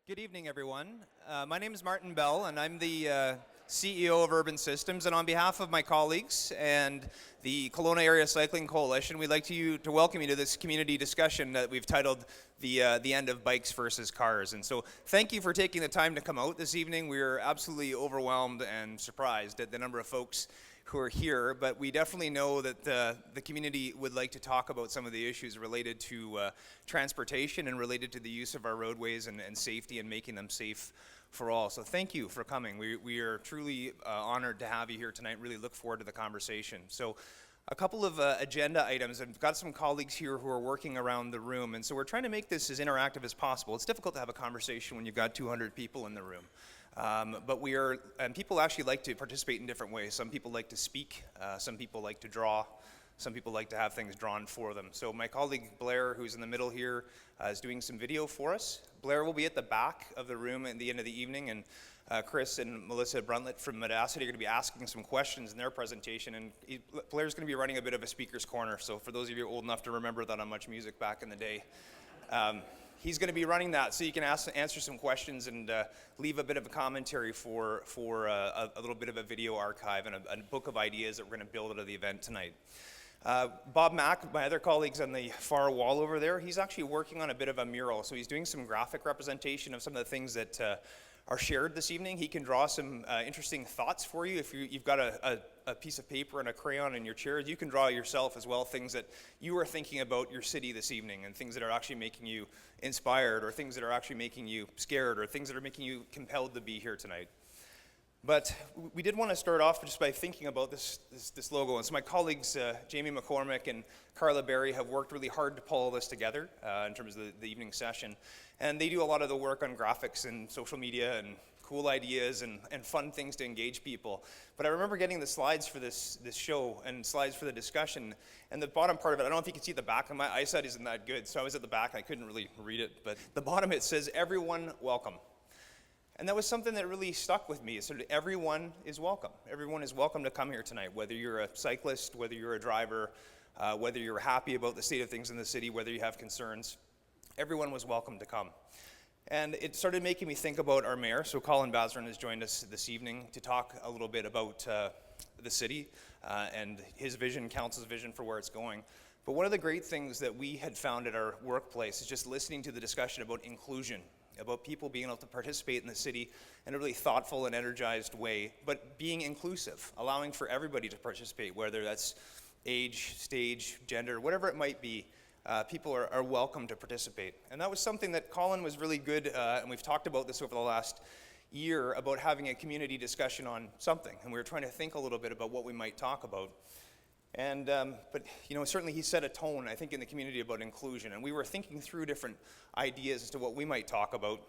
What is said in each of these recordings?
Good evening, everyone. My name is Martin Bell, and I'm the CEO of Urban Systems. And on behalf of my colleagues and the Kelowna Area Cycling Coalition, we'd like to welcome you to this community discussion that we've titled the End of Bikes versus Cars. And so thank you for taking the time to come out this evening. We are absolutely overwhelmed and surprised at the number of folks who are here, but we definitely know that the community would like to talk about some of the issues related to transportation and related to the use of our roadways and safety and making them safe for all. So thank you for coming. We are truly honored to have you here tonight. Really look forward to the conversation. So a couple of agenda items. I've got some colleagues here who are working around the room, and so we're trying to make this as interactive as possible. It's difficult to have a conversation when you've got 200 people in the room. But people actually like to participate in different ways. Some people like to speak, some people like to draw, some people like to have things drawn for them. So my colleague Blair, who's in the middle here, is doing some video for us. Blair will be at the back of the room at the end of the evening, and Chris and Melissa Bruntlett from Modacity are going to be asking some questions in their presentation, and Blair's going to be running a bit of a speaker's corner, so for those of you old enough to remember that on Much Music back in the day, he's going to be running that, so you can answer some questions and leave a bit of a commentary for a little bit of a video archive and a book of ideas that we're going to build out of the event tonight. Bob Mack, my other colleague's on the far wall over there, he's actually working on a bit of a mural, so he's doing some graphic representation of some of the things that are shared this evening. He can draw some interesting thoughts for you. If you've got a piece of paper and a crayon in your chair, you can draw yourself as well things that you are thinking about your city this evening, and things that are actually making you inspired, or things that are actually making you scared, or things that are making you compelled to be here tonight. But we did want to start off just by thinking about this logo. And so my colleagues, Jamie McCormick and Carla Berry, have worked really hard to pull this together in terms of the evening session. And they do a lot of the work on graphics and social media and cool ideas and fun things to engage people. But I remember getting the slides for this show and slides for the discussion. And the bottom part of it, I don't know if you can see the back, and my eyesight isn't that good. So I was at the back and I couldn't really read it. But the bottom, it says, "Everyone welcome." And that was something that really stuck with me. So everyone is welcome. Everyone is welcome to come here tonight, whether you're a cyclist, whether you're a driver, whether you're happy about the state of things in the city, whether you have concerns. Everyone was welcome to come. And it started making me think about our mayor. So Colin Basran has joined us this evening to talk a little bit about the city and his vision, council's vision for where it's going. But one of the great things that we had found at our workplace is just listening to the discussion about inclusion, about people being able to participate in the city in a really thoughtful and energized way, but being inclusive, allowing for everybody to participate, whether that's age, stage, gender, whatever it might be. People are welcome to participate. And that was something that Colin was really good, and we've talked about this over the last year, about having a community discussion on something. And we were trying to think a little bit about what we might talk about. And but certainly he set a tone, I think, in the community about inclusion, and we were thinking through different ideas as to what we might talk about.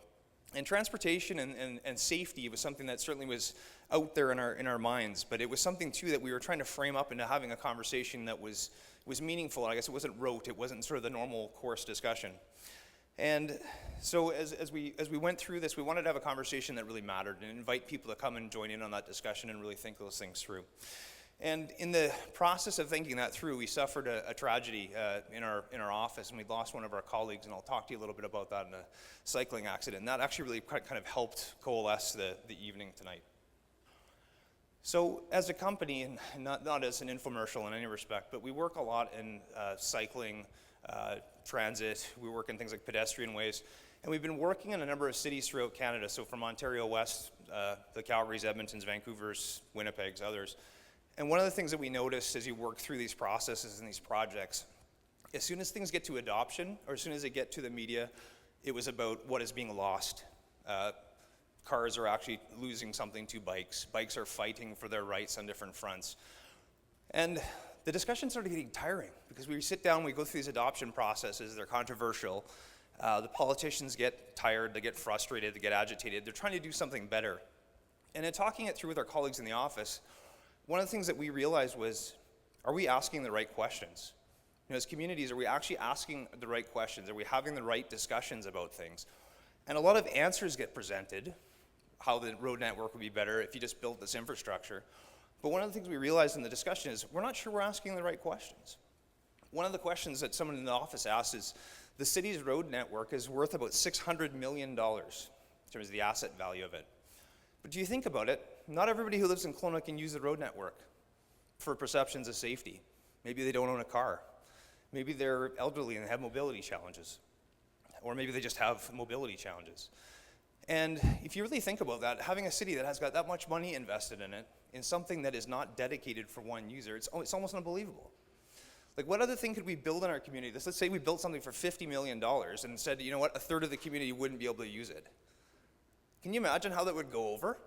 And transportation and safety was something that certainly was out there in our minds, but it was something too that we were trying to frame up into having a conversation that was meaningful. I guess it wasn't rote, it wasn't sort of the normal course discussion. And so as we went through this, we wanted to have a conversation that really mattered and invite people to come and join in on that discussion and really think those things through. And in the process of thinking that through, we suffered a tragedy in our office, and we lost one of our colleagues, and I'll talk to you a little bit about that in a cycling accident. And that actually really kind of helped coalesce the evening tonight. So as a company, and not as an infomercial in any respect, but we work a lot in cycling, transit, we work in things like pedestrian ways, and we've been working in a number of cities throughout Canada, so from Ontario West, the Calgarys, Edmontons, Vancouvers, Winnipegs, others. And one of the things that we noticed as you work through these processes and these projects, as soon as things get to adoption, or as soon as they get to the media, it was about what is being lost. Cars are actually losing something to bikes. Bikes are fighting for their rights on different fronts. And the discussion started getting tiring, because we sit down, we go through these adoption processes, they're controversial. The politicians get tired, they get frustrated, they get agitated. They're trying to do something better. And in talking it through with our colleagues in the office, one of the things that we realized was, are we asking the right questions? As communities, are we actually asking the right questions? Are we having the right discussions about things? And a lot of answers get presented, how the road network would be better if you just built this infrastructure. But one of the things we realized in the discussion is, we're not sure we're asking the right questions. One of the questions that someone in the office asked is, the city's road network is worth about $600 million. terms of the asset value of it. But do you think about it, not everybody who lives in Kelowna can use the road network for perceptions of safety. Maybe they don't own a car. Maybe they're elderly and have mobility challenges. Or maybe they just have mobility challenges. And if you really think about that, having a city that has got that much money invested in it, in something that is not dedicated for one user, it's almost unbelievable. Like, what other thing could we build in our community? Let's say we built something for $50 million and said, you know what, a third of the community wouldn't be able to use it. Can you imagine how that would go over?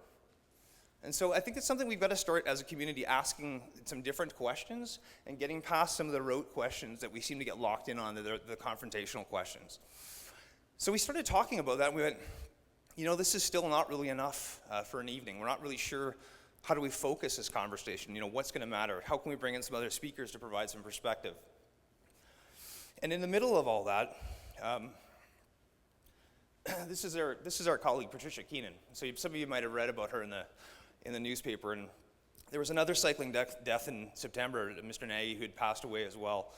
And so I think it's something we've got to start as a community asking some different questions and getting past some of the rote questions that we seem to get locked in on, the confrontational questions. So we started talking about that and we went, you know, this is still not really enough for an evening. We're not really sure how do we focus this conversation. You know, what's going to matter? How can we bring in some other speakers to provide some perspective? And in the middle of all that, this is our colleague Patricia Keenan. So some of you might have read about her in the newspaper. And there was another cycling death in September, Mr. Nagy, who had passed away as well.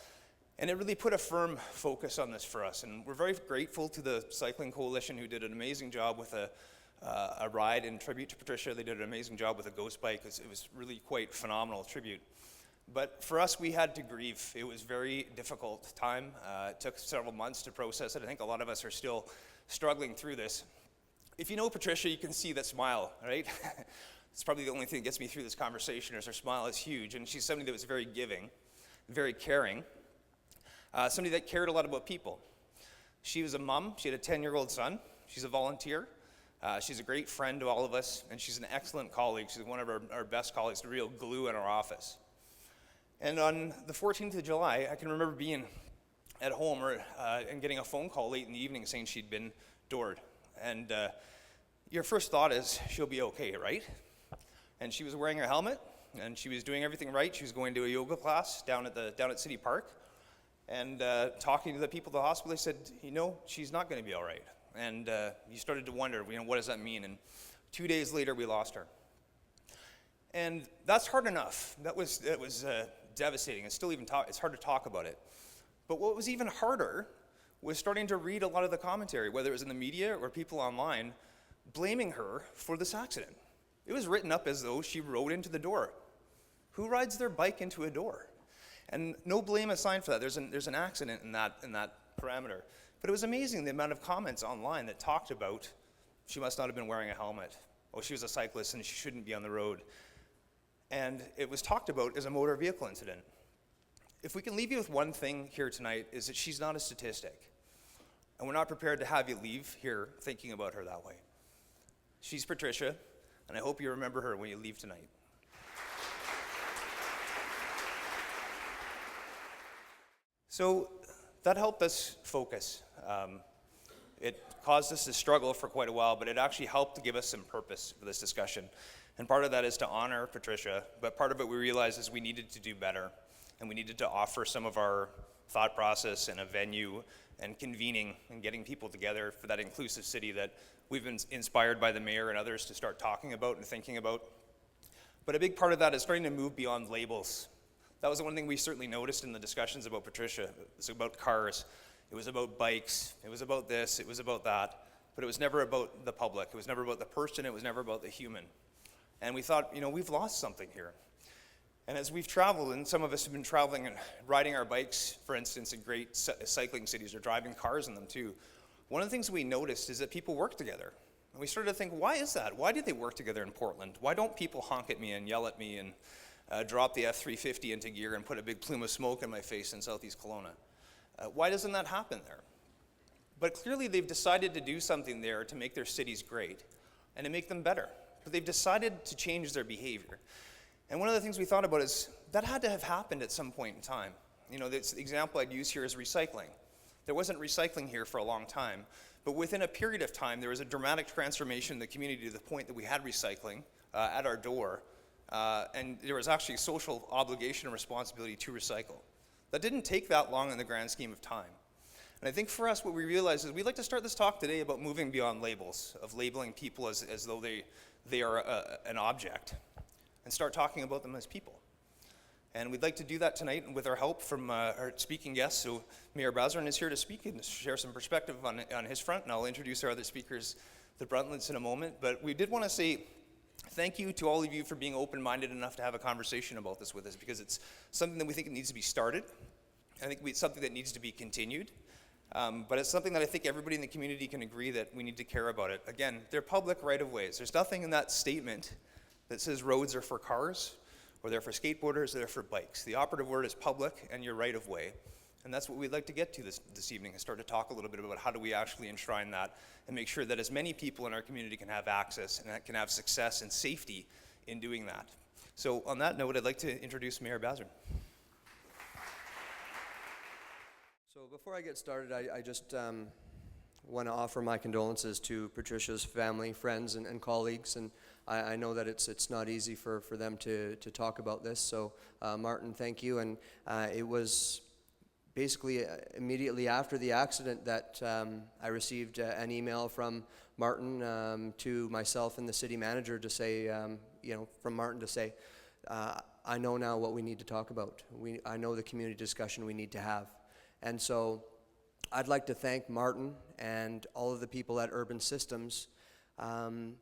And it really put a firm focus on this for us. And we're very grateful to the Cycling Coalition, who did an amazing job with a ride in tribute to Patricia. They did an amazing job with a ghost bike. It was really quite phenomenal tribute. But for us, we had to grieve. It was a very difficult time. It took several months to process it. I think a lot of us are still struggling through this. If you know Patricia, you can see that smile, right? It's probably the only thing that gets me through this conversation, is her smile is huge. And she's somebody that was very giving, very caring, somebody that cared a lot about people. She was a mom. She had a 10-year-old son. She's a volunteer. She's a great friend to all of us, and she's an excellent colleague. She's one of our best colleagues, the real glue in our office. And on the 14th of July, I can remember being at home and getting a phone call late in the evening saying she'd been doored. And your first thought is, she'll be okay, right? And she was wearing her helmet, and she was doing everything right. She was going to a yoga class down at City Park. And talking to the people at the hospital, they said, you know, she's not going to be all right. And you started to wonder, you know, what does that mean? And 2 days later, we lost her. And that's hard enough. That was devastating. It's still it's hard to talk about it. But what was even harder was starting to read a lot of the commentary, whether it was in the media or people online, blaming her for this accident. It was written up as though she rode into the door. Who rides their bike into a door? And no blame assigned for that. There's an accident in that parameter. But it was amazing the amount of comments online that talked about she must not have been wearing a helmet. Oh, she was a cyclist and she shouldn't be on the road. And it was talked about as a motor vehicle incident. If we can leave you with one thing here tonight, is that she's not a statistic. And we're not prepared to have you leave here thinking about her that way. She's Patricia, and I hope you remember her when you leave tonight. So that helped us focus. It caused us to struggle for quite a while, but it actually helped to give us some purpose for this discussion. And part of that is to honor Patricia, but part of it we realized is we needed to do better, and we needed to offer some of our thought process and a venue and convening and getting people together for that inclusive city that we've been inspired by the mayor and others to start talking about and thinking about. But a big part of that is starting to move beyond labels. That was the one thing we certainly noticed in the discussions about Patricia. It was about cars, it was about bikes, it was about this, it was about that, but it was never about the public. It was never about the person, it was never about the human. And we thought, you know, we've lost something here. And as we've traveled, and some of us have been traveling and riding our bikes, for instance, in great cycling cities, or driving cars in them too, one of the things we noticed is that people work together. And we started to think, why is that? Why do they work together in Portland? Why don't people honk at me and yell at me and drop the F-350 into gear and put a big plume of smoke in my face in southeast Kelowna? Why doesn't that happen there? But clearly they've decided to do something there to make their cities great and to make them better. But they've decided to change their behavior. And one of the things we thought about is that had to have happened at some point in time. You know, the example I'd use here is recycling. There wasn't recycling here for a long time, but within a period of time, there was a dramatic transformation in the community to the point that we had recycling at our door, and there was actually a social obligation and responsibility to recycle. That didn't take that long in the grand scheme of time. And I think for us, what we realized is we'd like to start this talk today about moving beyond labels, of labeling people as though they are an object, and start talking about them as people. And we'd like to do that tonight with our help from our speaking guests. So Mayor Basran is here to speak and share some perspective on his front, and I'll introduce our other speakers the Bruntletts in a moment, but we did want to say thank you to all of you for being open-minded enough to have a conversation about this with us, because it's something that we think it needs to be started. I think it's something that needs to be continued, but it's something that I think everybody in the community can agree that we need to care about it. Again, they're public right-of-ways. There's nothing in that statement that says roads are for cars, or they're for skateboarders, or they're for bikes. The operative word is public and your right-of-way. And that's what we'd like to get to this evening, and start to talk a little bit about how do we actually enshrine that and make sure that as many people in our community can have access and that can have success and safety in doing that. So on that note, I'd like to introduce Mayor Basran. So before I get started, I just want to offer my condolences to Patricia's family, friends, and colleagues. And I know that it's not easy for them to talk about this. So Martin, thank you. And it was basically immediately after the accident that I received an email from Martin to myself and the city manager to say, from Martin to say, I know now what we need to talk about. I know the community discussion we need to have. And so I'd like to thank Martin and all of the people at Urban Systems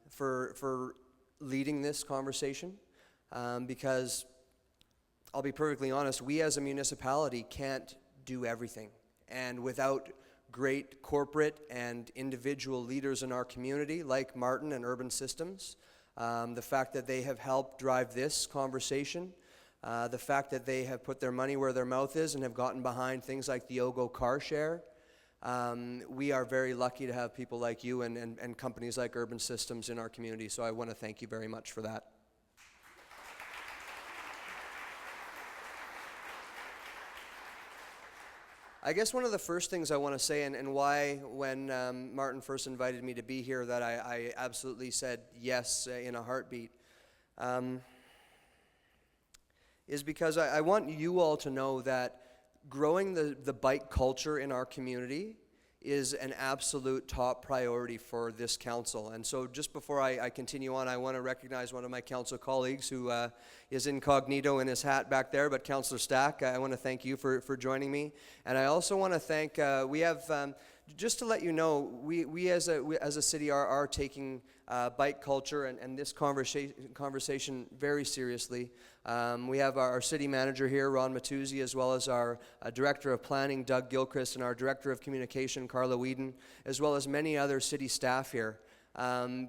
for leading this conversation, because I'll be perfectly honest, we as a municipality can't do everything. And without great corporate and individual leaders in our community, like Martin and Urban Systems, the fact that they have helped drive this conversation, the fact that they have put their money where their mouth is and have gotten behind things like the OGO car share, we are very lucky to have people like you and companies like Urban Systems in our community. So I want to thank you very much for that. I guess one of the first things I want to say, and why when Martin first invited me to be here that I absolutely said yes in a heartbeat, is because I want you all to know that growing the bike culture in our community is an absolute top priority for this council. And so just before I continue on, I want to recognize one of my council colleagues who is incognito in his hat back there, but Councillor Stack, I want to thank you for joining me. And I also want to thank, we have, just to let you know, we as a city are taking bike culture and this conversation very seriously. We have our city manager here, Ron Matuzzi, as well as our director of planning, Doug Gilchrist, and our director of communication, Carla Whedon, as well as many other city staff here,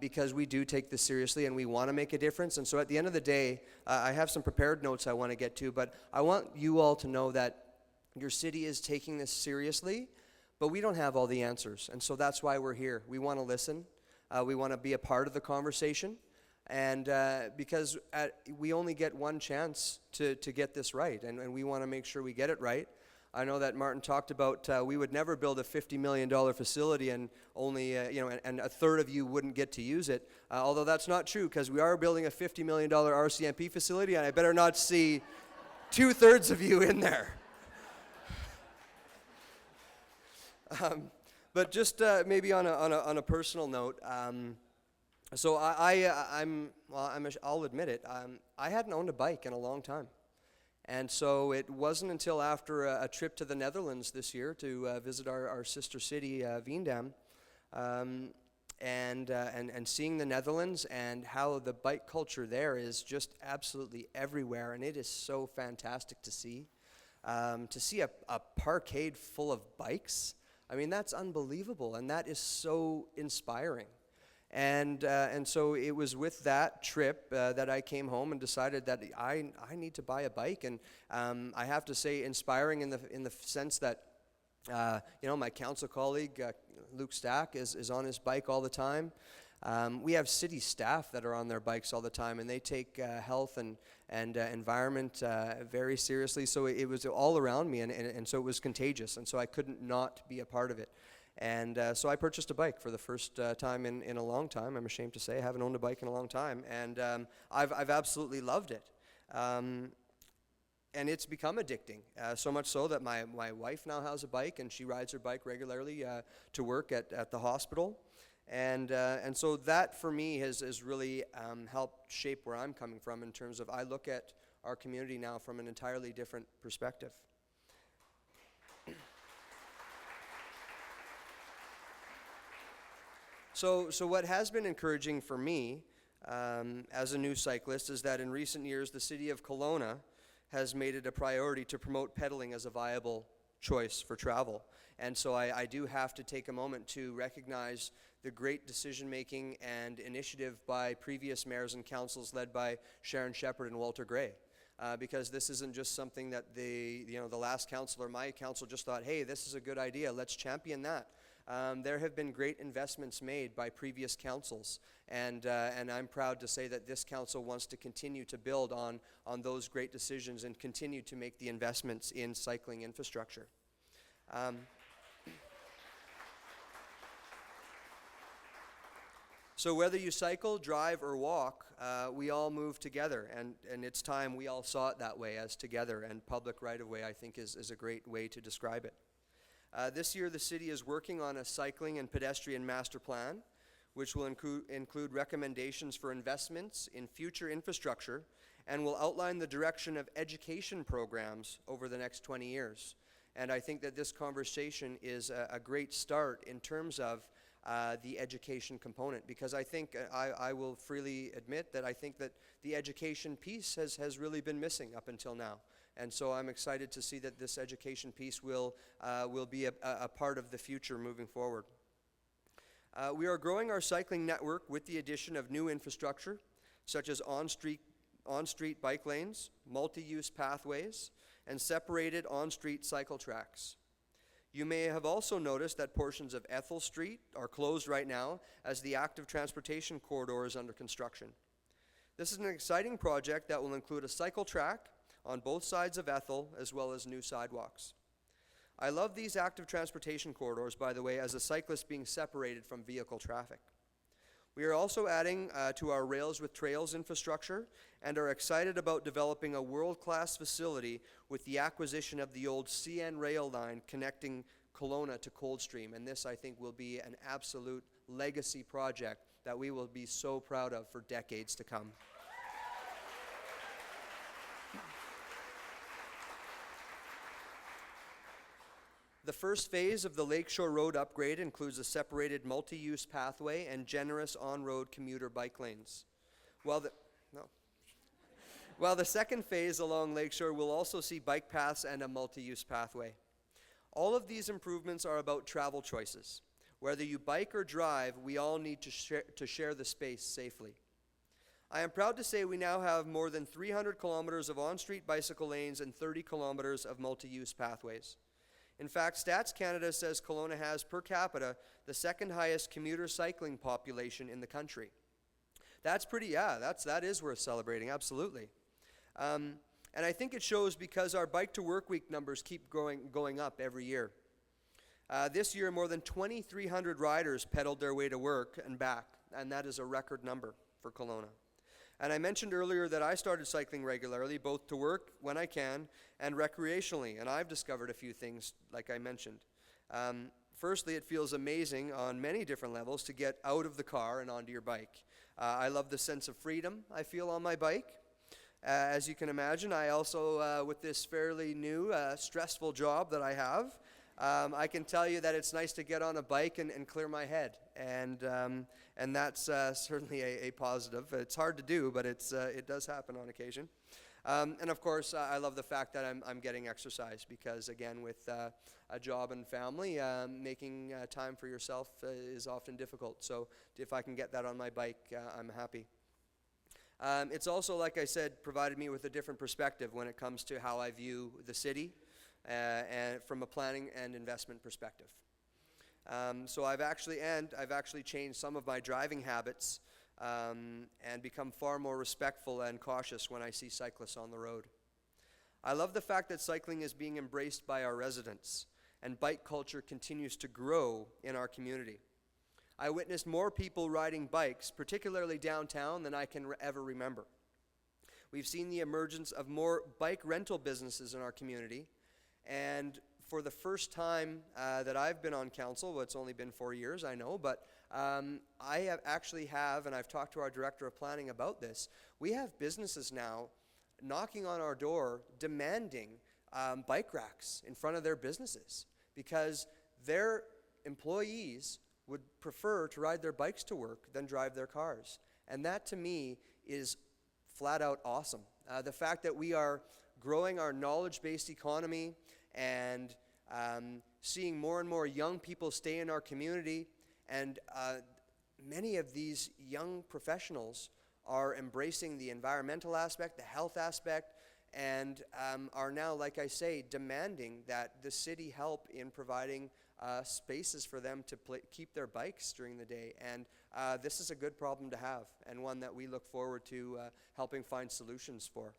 because we do take this seriously and we want to make a difference. And so at the end of the day, I have some prepared notes I want to get to, but I want you all to know that your city is taking this seriously, but we don't have all the answers. And so that's why we're here. We want to listen. We want to be a part of the conversation. And because we only get one chance to get this right, and we want to make sure we get it right. I know that Martin talked about we would never build a $50 million facility and only, and a third of you wouldn't get to use it. Although that's not true, because we are building a $50 million RCMP facility, and I better not see 2/3 of you in there. But just maybe on a personal note, so I'll admit it, I hadn't owned a bike in a long time. And so it wasn't until after a trip to the Netherlands this year to visit our sister city, Veendam, and seeing the Netherlands and how the bike culture there is just absolutely everywhere, and it is so fantastic to see. To see a parkade full of bikes, I mean, that's unbelievable, and that is so inspiring. And so it was with that trip that I came home and decided that I need to buy a bike. And I have to say, inspiring in the sense that my council colleague Luke Stack is on his bike all the time. We have city staff that are on their bikes all the time, and they take health and environment very seriously. So it was all around me, and so it was contagious, and so I couldn't not be a part of it. And so I purchased a bike for the first time in a long time. I'm ashamed to say I haven't owned a bike in a long time, and I've absolutely loved it. And it's become addicting, so much so that my wife now has a bike, and she rides her bike regularly to work at the hospital. And so that for me has really helped shape where I'm coming from in terms of I look at our community now from an entirely different perspective. So what has been encouraging for me as a new cyclist is that in recent years the city of Kelowna has made it a priority to promote pedaling as a viable choice for travel. And so I do have to take a moment to recognize the great decision-making and initiative by previous mayors and councils led by Sharon Shepherd and Walter Gray. Because this isn't just something that the last council or my council just thought, hey, this is a good idea, let's champion that. There have been great investments made by previous councils, and I'm proud to say that this council wants to continue to build on those great decisions and continue to make the investments in cycling infrastructure. So whether you cycle, drive, or walk, we all move together, and it's time we all saw it that way as together, and public right-of-way, I think, is a great way to describe it. This year, the city is working on a cycling and pedestrian master plan, which will include recommendations for investments in future infrastructure and will outline the direction of education programs over the next 20 years. And I think that this conversation is a great start in terms of the education component, because I think I will freely admit that I think that the education piece has really been missing up until now. And so I'm excited to see that this education piece will be a part of the future moving forward. We are growing our cycling network with the addition of new infrastructure, such as on-street bike lanes, multi-use pathways, and separated on-street cycle tracks. You may have also noticed that portions of Ethel Street are closed right now as the active transportation corridor is under construction. This is an exciting project that will include a cycle track on both sides of Ethel, as well as new sidewalks. I love these active transportation corridors, by the way, as a cyclist being separated from vehicle traffic. We are also adding to our Rails with Trails infrastructure and are excited about developing a world-class facility with the acquisition of the old CN rail line connecting Kelowna to Coldstream. And this, I think, will be an absolute legacy project that we will be so proud of for decades to come. The first phase of the Lakeshore Road upgrade includes a separated multi-use pathway and generous on-road commuter bike lanes. While the second phase along Lakeshore will also see bike paths and a multi-use pathway. All of these improvements are about travel choices. Whether you bike or drive, we all need to share the space safely. I am proud to say we now have more than 300 kilometers of on-street bicycle lanes and 30 kilometers of multi-use pathways. In fact, Stats Canada says Kelowna has, per capita, the second highest commuter cycling population in the country. That's that is worth celebrating, absolutely. And I think it shows because our Bike to Work Week numbers keep going up every year. This year, more than 2,300 riders pedaled their way to work and back, and that is a record number for Kelowna. And I mentioned earlier that I started cycling regularly, both to work when I can and recreationally, and I've discovered a few things, like I mentioned. Firstly, it feels amazing on many different levels to get out of the car and onto your bike. I love the sense of freedom I feel on my bike. As you can imagine, I also, with this fairly new, stressful job that I have, I can tell you that it's nice to get on a bike and clear my head, and that's certainly a positive. It's hard to do, but it does happen on occasion. And of course, I love the fact that I'm getting exercise because, again, with a job and family, making time for yourself is often difficult. So if I can get that on my bike, I'm happy. It's also, like I said, provided me with a different perspective when it comes to how I view the city and from a planning and investment perspective. So I've actually changed some of my driving habits and become far more respectful and cautious when I see cyclists on the road. I love the fact that cycling is being embraced by our residents, and bike culture continues to grow in our community. I witnessed more people riding bikes, particularly downtown, than I can ever remember. We've seen the emergence of more bike rental businesses in our community, and for the first time that I've been on council, well, it's only been 4 years, I know, but I have, and I've talked to our director of planning about this, we have businesses now knocking on our door demanding bike racks in front of their businesses because their employees would prefer to ride their bikes to work than drive their cars. And that to me is flat out awesome. The fact that we are growing our knowledge-based economy and seeing more and more young people stay in our community, and many of these young professionals are embracing the environmental aspect, the health aspect, and are now, like I say, demanding that the city help in providing spaces for them to keep their bikes during the day. And this is a good problem to have, and one that we look forward to helping find solutions for.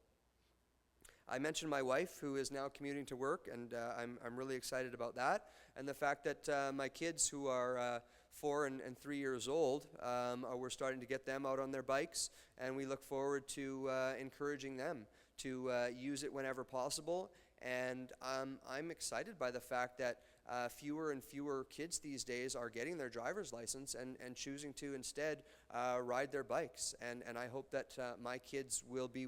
I mentioned my wife, who is now commuting to work, and I'm really excited about that. And the fact that my kids, who are 4 and 3 years old, we're starting to get them out on their bikes, and we look forward to encouraging them to use it whenever possible. And I'm excited by the fact that fewer and fewer kids these days are getting their driver's license and choosing to instead ride their bikes. And I hope that my kids will be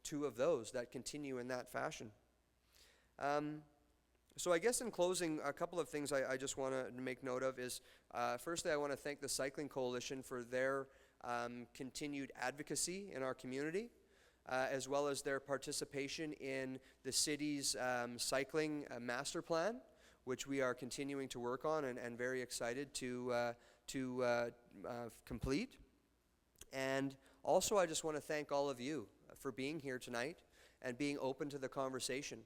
two of those that continue in that fashion. So I guess in closing, a couple of things I just want to make note of is, firstly, I want to thank the Cycling Coalition for their continued advocacy in our community, as well as their participation in the city's cycling master plan, which we are continuing to work on and very excited to complete. And also, I just want to thank all of you for being here tonight and being open to the conversation.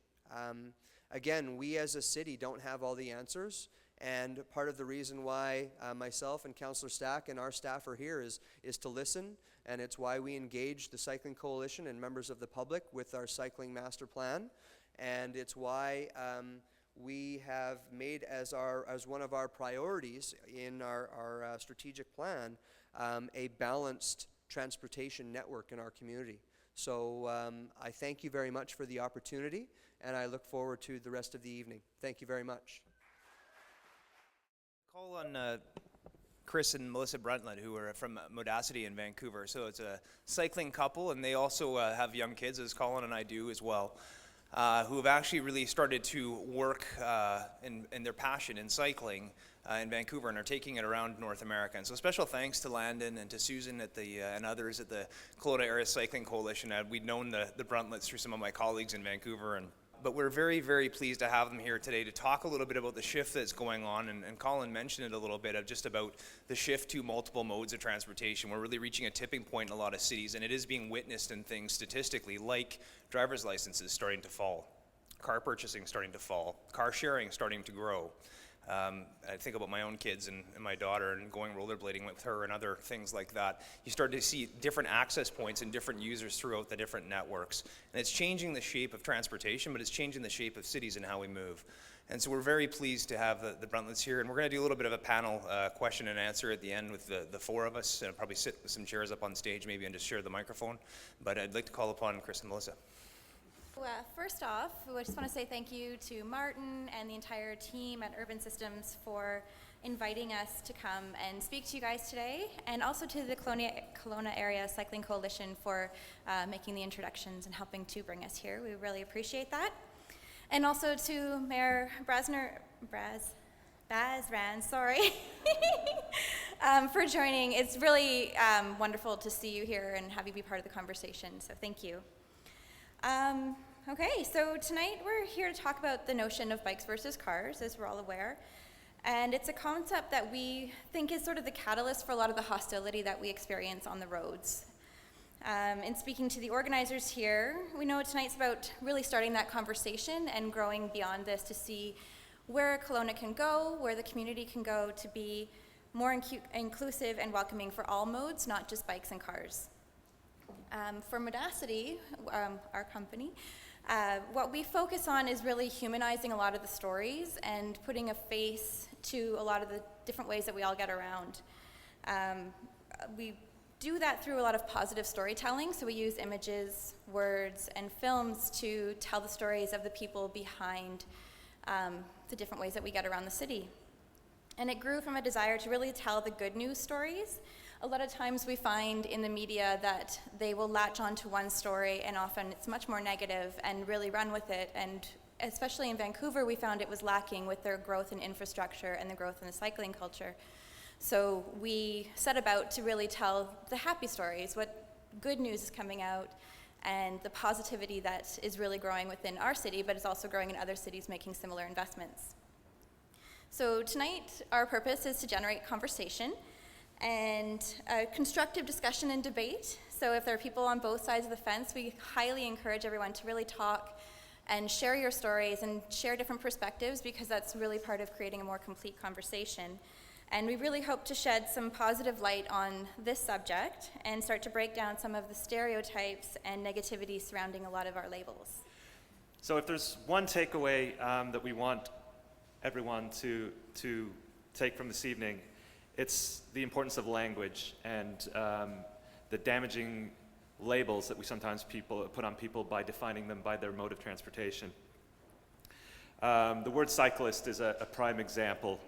Again, we as a city don't have all the answers, and part of the reason why myself and Councillor Stack and our staff are here is to listen, and it's why we engage the Cycling Coalition and members of the public with our cycling master plan, and it's why we have made as one of our priorities in our strategic plan a balanced transportation network in our community. So I thank you very much for the opportunity, and I look forward to the rest of the evening. Thank you very much. Call on Chris and Melissa Bruntlett, who are from Modacity in Vancouver. So it's a cycling couple, and they also have young kids, as Colin and I do as well, who have actually really started to work in their passion in cycling in Vancouver and are taking it around North America. And so special thanks to Landon and to Susan at and others at the Kelowna Area Cycling Coalition. We'd known the Bruntletts through some of my colleagues in Vancouver, but we're very, very pleased to have them here today to talk a little bit about the shift that's going on, and Colin mentioned it a little bit, of just about the shift to multiple modes of transportation. We're really reaching a tipping point in a lot of cities, and it is being witnessed in things statistically, like driver's licenses starting to fall, car purchasing starting to fall, car sharing starting to grow. I think about my own kids and my daughter and going rollerblading with her and other things like that. You start to see different access points and different users throughout the different networks. And it's changing the shape of transportation, but it's changing the shape of cities and how we move. And so we're very pleased to have the Bruntletts here. And we're going to do a little bit of a panel question and answer at the end with the four of us. And probably sit with some chairs up on stage maybe and just share the microphone. But I'd like to call upon Chris and Melissa. First off, I just want to say thank you to Martin and the entire team at Urban Systems for inviting us to come and speak to you guys today, and also to the Kelowna Area Cycling Coalition for making the introductions and helping to bring us here. We really appreciate that. And also to Mayor Basran, for joining. It's really wonderful to see you here and have you be part of the conversation, so thank you. Okay, so tonight we're here to talk about the notion of bikes versus cars, as we're all aware. And it's a concept that we think is sort of the catalyst for a lot of the hostility that we experience on the roads. In speaking to the organizers here, we know tonight's about really starting that conversation and growing beyond this to see where Kelowna can go, where the community can go to be more inclusive and welcoming for all modes, not just bikes and cars. For Modacity, our company, what we focus on is really humanizing a lot of the stories and putting a face to a lot of the different ways that we all get around. We do that through a lot of positive storytelling, so we use images, words, and films to tell the stories of the people behind the different ways that we get around the city. And it grew from a desire to really tell the good news stories. A lot of times we find in the media that they will latch onto one story, and often it's much more negative and really run with it. And especially in Vancouver, we found it was lacking with their growth in infrastructure and the growth in the cycling culture. So we set about to really tell the happy stories, what good news is coming out, and the positivity that is really growing within our city, but is also growing in other cities making similar investments. So tonight, our purpose is to generate conversation and constructive discussion and debate. So if there are people on both sides of the fence, we highly encourage everyone to really talk and share your stories and share different perspectives, because that's really part of creating a more complete conversation. And we really hope to shed some positive light on this subject and start to break down some of the stereotypes and negativity surrounding a lot of our labels. So if there's one takeaway that we want everyone to take from this evening, it's the importance of language and the damaging labels that we sometimes put on people by defining them by their mode of transportation. The word cyclist is a prime example,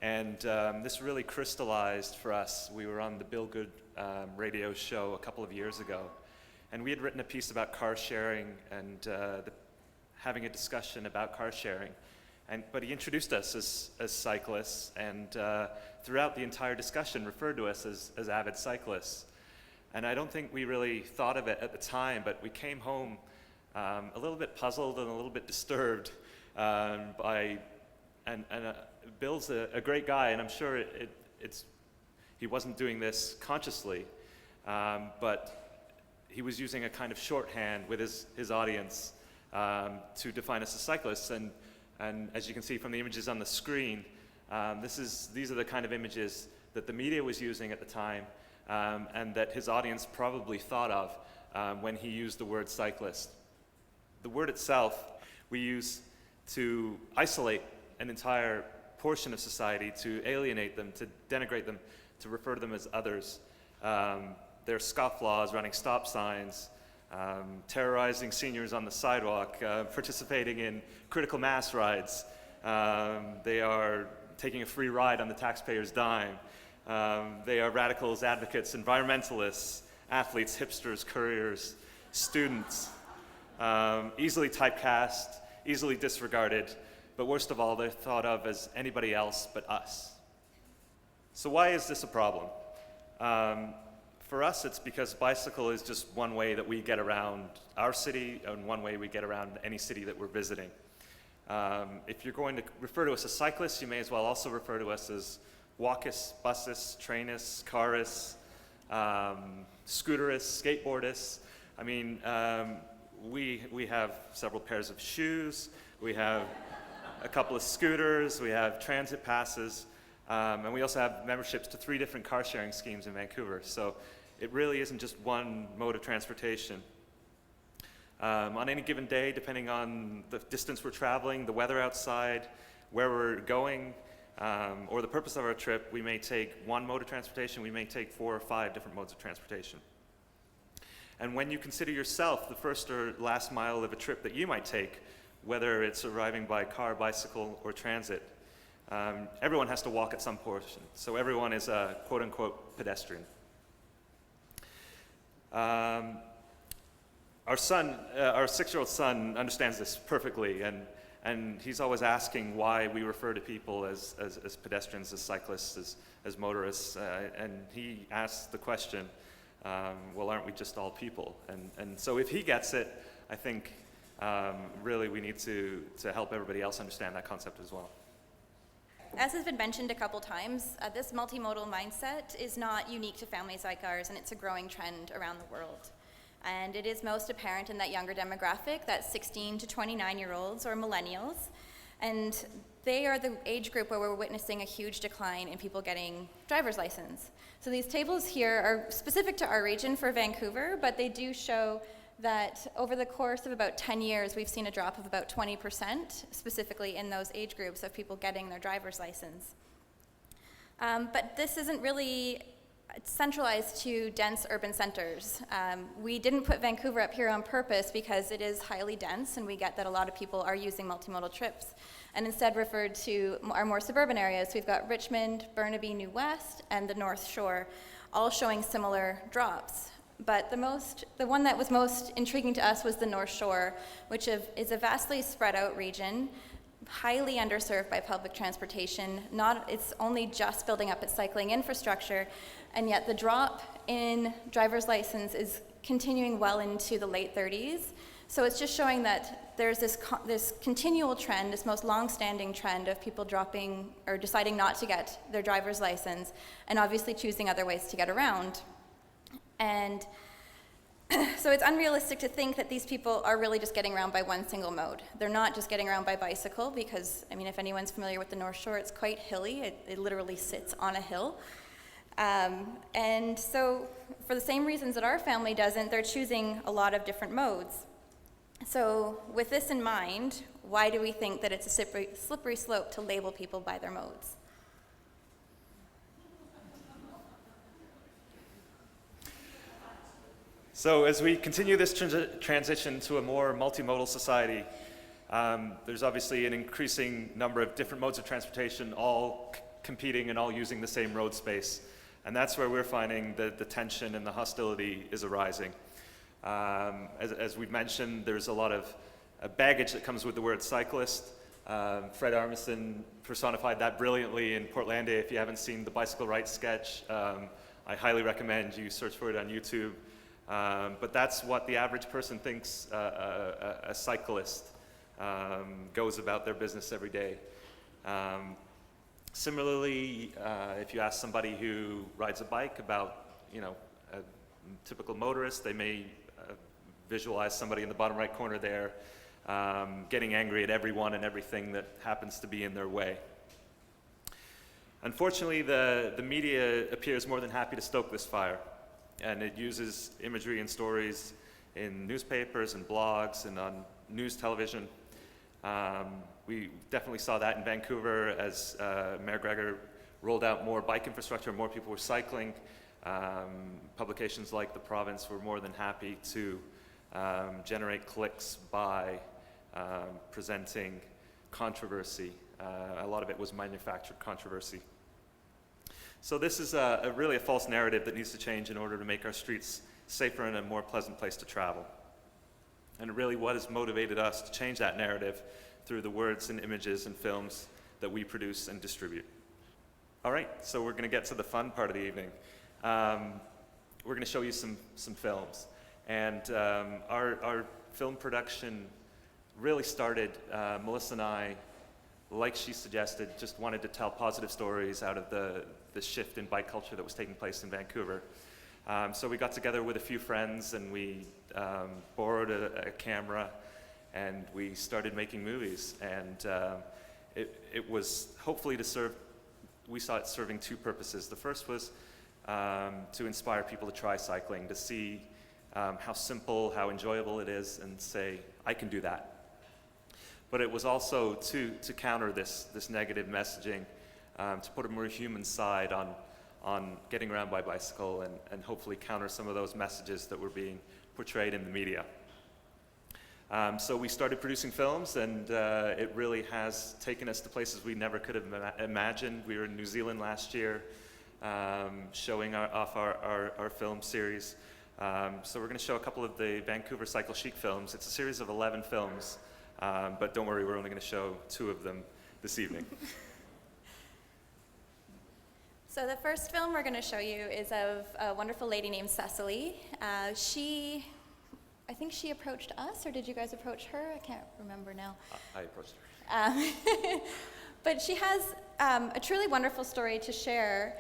and this really crystallized for us. We were on the Bill Good radio show a couple of years ago, and we had written a piece about car sharing and having a discussion about car sharing. But he introduced us as cyclists, and throughout the entire discussion referred to us as avid cyclists. And I don't think we really thought of it at the time, but we came home a little bit puzzled and a little bit disturbed Bill's a great guy, and I'm sure he wasn't doing this consciously, but he was using a kind of shorthand with his audience to define us as cyclists. And as you can see from the images on the screen, these are the kind of images that the media was using at the time, and that his audience probably thought of when he used the word cyclist. The word itself we use to isolate an entire portion of society, to alienate them, to denigrate them, to refer to them as others. They're scofflaws, running stop signs, terrorizing seniors on the sidewalk, participating in critical mass rides. They are taking a free ride on the taxpayer's dime. They are radicals, advocates, environmentalists, athletes, hipsters, couriers, students, easily typecast, easily disregarded, but worst of all, they're thought of as anybody else but us. So why is this a problem? For us, it's because bicycle is just one way that we get around our city and one way we get around any city that we're visiting. If you're going to refer to us as cyclists, you may as well also refer to us as walkists, busists, trainists, carists, scooterists, skateboardists. I mean, we have several pairs of shoes, we have a couple of scooters, we have transit passes, and we also have memberships to 3 different car sharing schemes in Vancouver. So it really isn't just one mode of transportation. On any given day, depending on the distance we're traveling, the weather outside, where we're going, or the purpose of our trip, we may take one mode of transportation, we may take 4 or 5 different modes of transportation. And when you consider yourself the first or last mile of a trip that you might take, whether it's arriving by car, bicycle, or transit, everyone has to walk at some portion. So everyone is a quote-unquote pedestrian. Our 6-year-old son understands this perfectly, and he's always asking why we refer to people as pedestrians, as cyclists, as motorists, and he asks the question, well, aren't we just all people? And so if he gets it, I think really we need to help everybody else understand that concept as well. As has been mentioned a couple times, this multimodal mindset is not unique to families like ours, and it's a growing trend around the world. And it is most apparent in that younger demographic, that 16 to 29-year-olds or millennials. And they are the age group where we're witnessing a huge decline in people getting driver's license. So these tables here are specific to our region for Vancouver, but they do show that over the course of about 10 years, we've seen a drop of about 20%, specifically in those age groups of people getting their driver's license. But this isn't really centralized to dense urban centers. We didn't put Vancouver up here on purpose because it is highly dense, and we get that a lot of people are using multimodal trips, and instead referred to our more suburban areas. We've got Richmond, Burnaby, New West, and the North Shore, all showing similar drops. But the one that was most intriguing to us was the North Shore, which is a vastly spread out region, highly underserved by public transportation. It's only just building up its cycling infrastructure, and yet the drop in driver's license is continuing well into the late 30s. So it's just showing that there's this continual trend, this most long-standing trend of people dropping or deciding not to get their driver's license, and obviously choosing other ways to get around. And so it's unrealistic to think that these people are really just getting around by one single mode. They're not just getting around by bicycle because, I mean, if anyone's familiar with the North Shore, it's quite hilly. It literally sits on a hill. And so for the same reasons that our family doesn't, they're choosing a lot of different modes. So with this in mind, why do we think that it's a slippery slope to label people by their modes? So as we continue this transition to a more multimodal society, there's obviously an increasing number of different modes of transportation, all competing and all using the same road space. And that's where we're finding the tension and the hostility is arising. As we've mentioned, there's a lot of baggage that comes with the word cyclist. Fred Armisen personified that brilliantly in Portlandia. If you haven't seen the Bicycle Rights sketch, I highly recommend you search for it on YouTube. But that's what the average person thinks a cyclist goes about their business every day. Similarly, if you ask somebody who rides a bike about, a typical motorist, they may visualize somebody in the bottom right corner there getting angry at everyone and everything that happens to be in their way. Unfortunately, the media appears more than happy to stoke this fire, and it uses imagery and stories in newspapers and blogs and on news television. We definitely saw that in Vancouver as Mayor Gregor rolled out more bike infrastructure, more people were cycling. Publications like The Province were more than happy to generate clicks by presenting controversy. A lot of it was manufactured controversy. So this is really a false narrative that needs to change in order to make our streets safer and a more pleasant place to travel. And really what has motivated us to change that narrative through the words and images and films that we produce and distribute. All right, so we're going to get to the fun part of the evening. We're going to show you some films. And our film production really started, Melissa and I, like she suggested, just wanted to tell positive stories out of the shift in bike culture that was taking place in Vancouver. So we got together with a few friends and we borrowed a camera and we started making movies. And it was hopefully to serve, we saw it serving two purposes. The first was to inspire people to try cycling, to see how simple, how enjoyable it is, and say, I can do that. But it was also to counter this negative messaging, to put a more human side on getting around by bicycle and hopefully counter some of those messages that were being portrayed in the media. So we started producing films, and it really has taken us to places we never could have imagined. We were in New Zealand last year, showing off our film series. So we're going to show a couple of the Vancouver Cycle Chic films. It's a series of 11 films, but don't worry, we're only going to show 2 of them this evening. So the first film we're going to show you is of a wonderful lady named Cecily. I think she approached us, or did you guys approach her? I can't remember now. I approached her. But she has a truly wonderful story to share,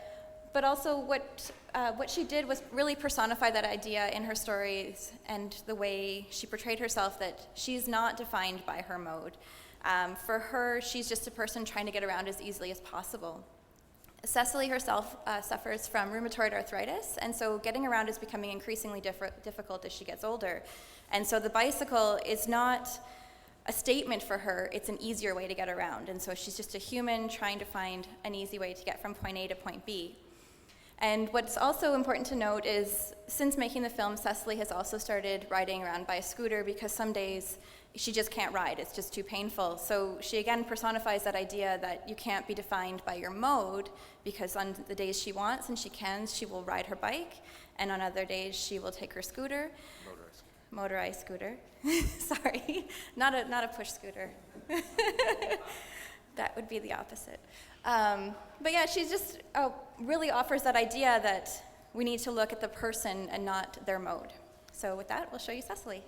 but also what she did was really personify that idea in her stories and the way she portrayed herself, that she's not defined by her mode. For her, she's just a person trying to get around as easily as possible. Cecily herself suffers from rheumatoid arthritis, and so getting around is becoming increasingly difficult as she gets older. And so the bicycle is not a statement for her, it's an easier way to get around. And so she's just a human trying to find an easy way to get from point A to point B. And what's also important to note is, since making the film, Cecily has also started riding around by a scooter because some days she just can't ride, it's just too painful. So she again personifies that idea that you can't be defined by your mode, because on the days she wants and she can, she will ride her bike, and on other days she will take her scooter. Motorized scooter. Sorry, not a push scooter. That would be the opposite. But yeah, she just really offers that idea that we need to look at the person and not their mode. So with that, we'll show you Cecily.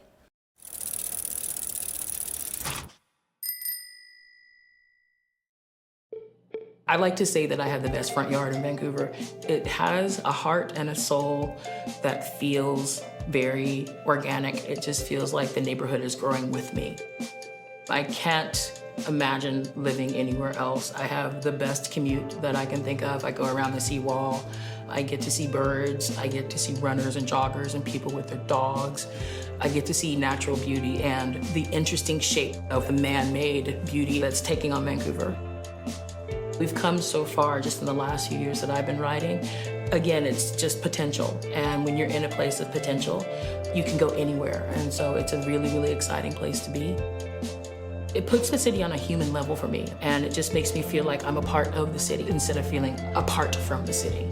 I like to say that I have the best front yard in Vancouver. It has a heart and a soul that feels very organic. It just feels like the neighborhood is growing with me. I can't imagine living anywhere else. I have the best commute that I can think of. I go around the seawall. I get to see birds. I get to see runners and joggers and people with their dogs. I get to see natural beauty and the interesting shape of the man-made beauty that's taking on Vancouver. We've come so far just in the last few years that I've been riding. Again, it's just potential. And when you're in a place of potential, you can go anywhere. And so it's a really, really exciting place to be. It puts the city on a human level for me. And it just makes me feel like I'm a part of the city instead of feeling apart from the city.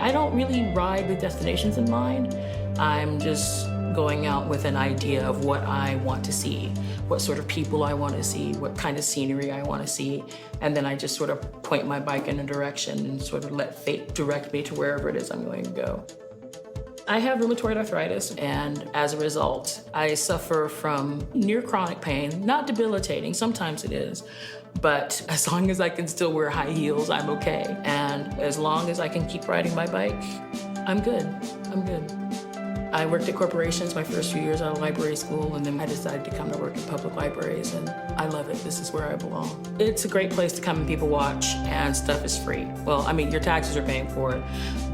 I don't really ride with destinations in mind. I'm just going out with an idea of what I want to see, what sort of people I want to see, what kind of scenery I want to see, and then I just sort of point my bike in a direction and sort of let fate direct me to wherever it is I'm going to go. I have rheumatoid arthritis, and as a result, I suffer from near chronic pain, not debilitating, sometimes it is, but as long as I can still wear high heels, I'm okay. And as long as I can keep riding my bike, I'm good. I worked at corporations my first few years out of library school, and then I decided to come to work in public libraries, and I love it. This is where I belong. It's a great place to come and people watch, and stuff is free. Well, I mean, your taxes are paying for it,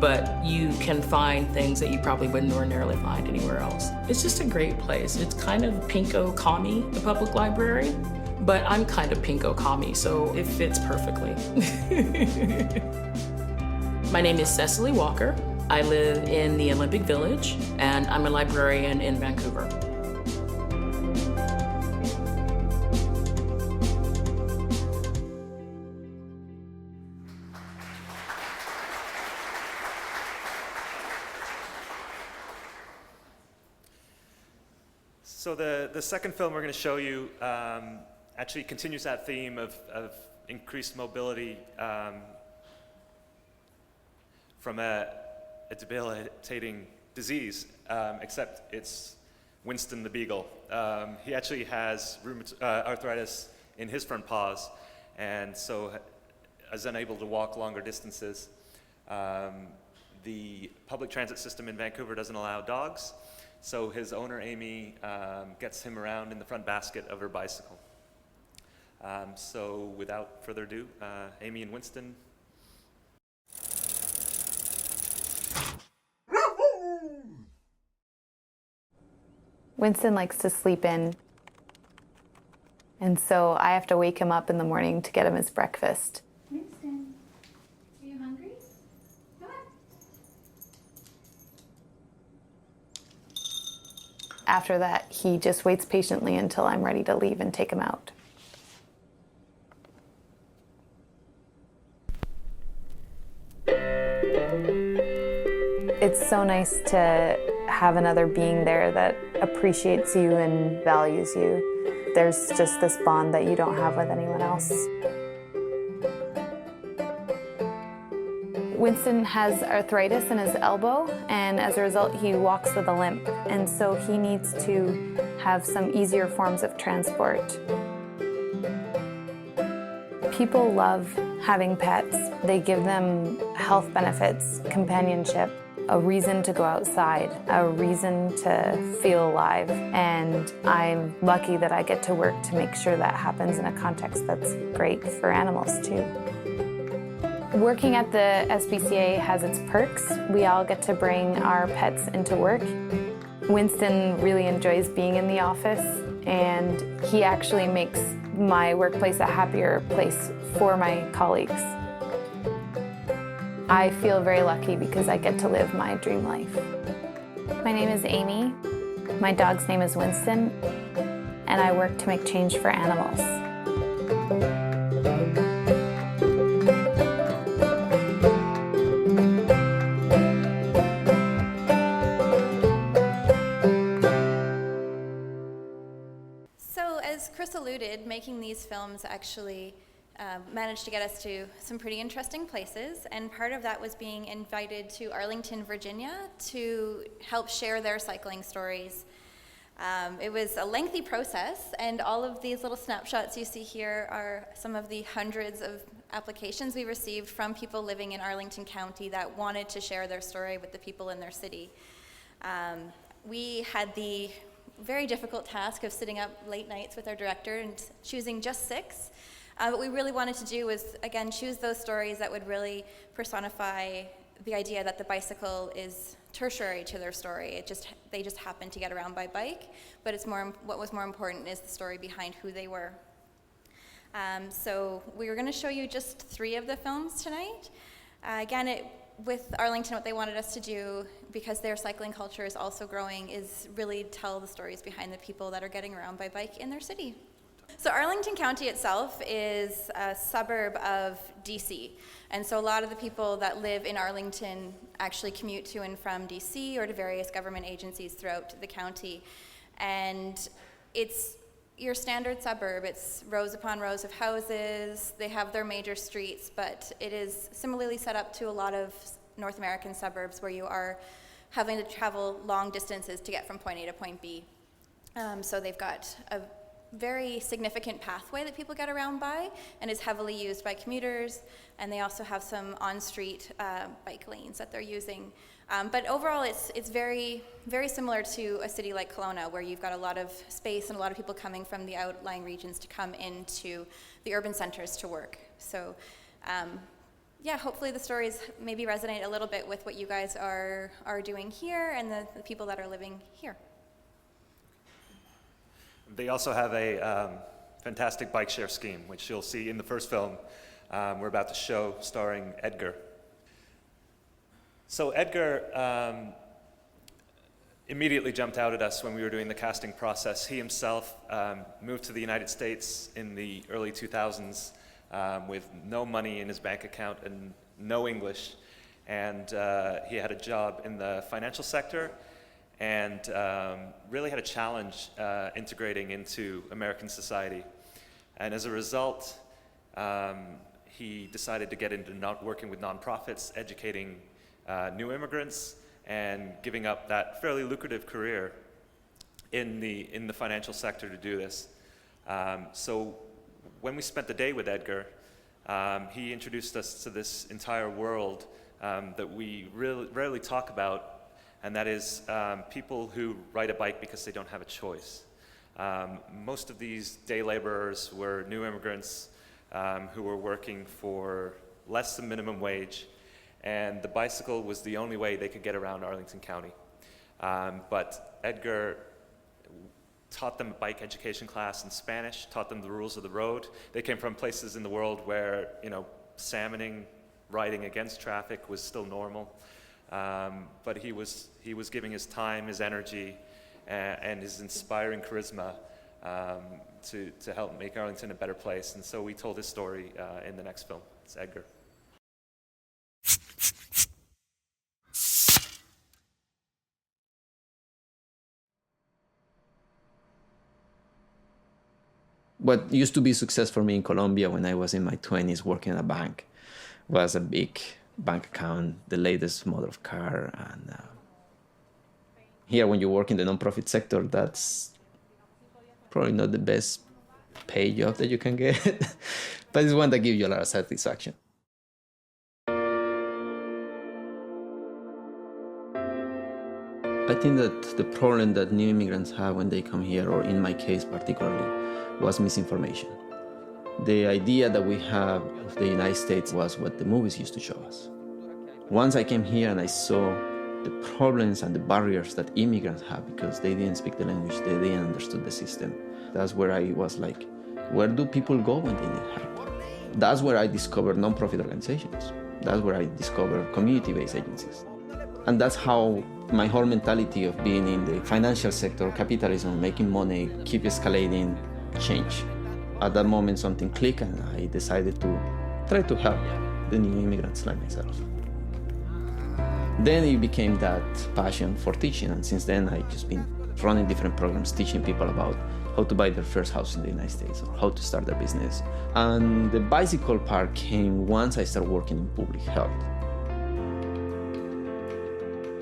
but you can find things that you probably wouldn't ordinarily find anywhere else. It's just a great place. It's kind of pinko commie, the public library, but I'm kind of pinko commie, so it fits perfectly. My name is Cecily Walker. I live in the Olympic Village, and I'm a librarian in Vancouver. So the second film we're going to show you actually continues that theme of increased mobility from a debilitating disease, except it's Winston the Beagle. He actually has arthritis in his front paws, and so is unable to walk longer distances. The public transit system in Vancouver doesn't allow dogs, so his owner, Amy, gets him around in the front basket of her bicycle. So without further ado, Amy and Winston. Winston likes to sleep in, and so I have to wake him up in the morning to get him his breakfast. Winston, are you hungry? Come on. After that, he just waits patiently until I'm ready to leave and take him out. It's so nice to have another being there that appreciates you and values you. There's just this bond that you don't have with anyone else. Winston has arthritis in his elbow, and as a result he walks with a limp, and so he needs to have some easier forms of transport. People love having pets. They give them health benefits, companionship, a reason to go outside, a reason to feel alive, and I'm lucky that I get to work to make sure that happens in a context that's great for animals too. Working at the SPCA has its perks. We all get to bring our pets into work. Winston really enjoys being in the office, and he actually makes my workplace a happier place for my colleagues. I feel very lucky because I get to live my dream life. My name is Amy. My dog's name is Winston, and I work to make change for animals. these films actually managed to get us to some pretty interesting places, and part of that was being invited to Arlington, Virginia to help share their cycling stories. It was a lengthy process, and all of these little snapshots you see here are some of the hundreds of applications we received from people living in Arlington County that wanted to share their story with the people in their city. We had the very difficult task of sitting up late nights with our director and choosing just 6. What we really wanted to do was, again, choose those stories that would really personify the idea that the bicycle is tertiary to their story. They just happened to get around by bike, but what was more important is the story behind who they were. So we were going to show you just 3 of the films tonight. Again, with Arlington, what they wanted us to do, because their cycling culture is also growing, is really tell the stories behind the people that are getting around by bike in their city. So Arlington County itself is a suburb of DC, and so a lot of the people that live in Arlington actually commute to and from DC or to various government agencies throughout the county. And it's your standard suburb. It's rows upon rows of houses. They have their major streets, but it is similarly set up to a lot of North American suburbs where you are having to travel long distances to get from point A to point B. So they've got a very significant pathway that people get around by and is heavily used by commuters, and they also have some on-street bike lanes that they're using. But overall, it's very, very similar to a city like Kelowna, where you've got a lot of space and a lot of people coming from the outlying regions to come into the urban centers to work. So yeah, hopefully the stories maybe resonate a little bit with what you guys are doing here and the people that are living here. They also have a fantastic bike share scheme, which you'll see in the first film we're about to show, starring Edgar. So Edgar immediately jumped out at us when we were doing the casting process. He himself moved to the United States in the early 2000s with no money in his bank account and no English. And he had a job in the financial sector and really had a challenge integrating into American society. And as a result, he decided to get into working with nonprofits, educating new immigrants, and giving up that fairly lucrative career in the financial sector to do this. So when we spent the day with Edgar, he introduced us to this entire world that we rarely talk about, and that is people who ride a bike because they don't have a choice. Most of these day laborers were new immigrants who were working for less than minimum wage, and the bicycle was the only way they could get around Arlington County. But Edgar taught them a bike education class in Spanish, taught them the rules of the road. They came from places in the world where, salmoning, riding against traffic was still normal. But he was giving his time, his energy, and his inspiring charisma to help make Arlington a better place. And so we told his story in the next film. It's Edgar. What used to be success for me in Colombia when I was in my 20s working at a bank was a big bank account, the latest model of car. And here, when you work in the nonprofit sector, that's probably not the best paid job that you can get, but it's one that gives you a lot of satisfaction. I think that the problem that new immigrants have when they come here, or in my case particularly, was misinformation. The idea that we have of the United States was what the movies used to show us. Once I came here and I saw the problems and the barriers that immigrants have because they didn't speak the language, they didn't understand the system, that's where I was like, where do people go when they need help? That's where I discovered nonprofit organizations. That's where I discovered community-based agencies. And that's how my whole mentality of being in the financial sector, capitalism, making money, keep escalating, changed. At that moment, something clicked, and I decided to try to help the new immigrants like myself. Then it became that passion for teaching, and since then I've just been running different programs, teaching people about how to buy their first house in the United States or how to start their business. And the bicycle part came once I started working in public health.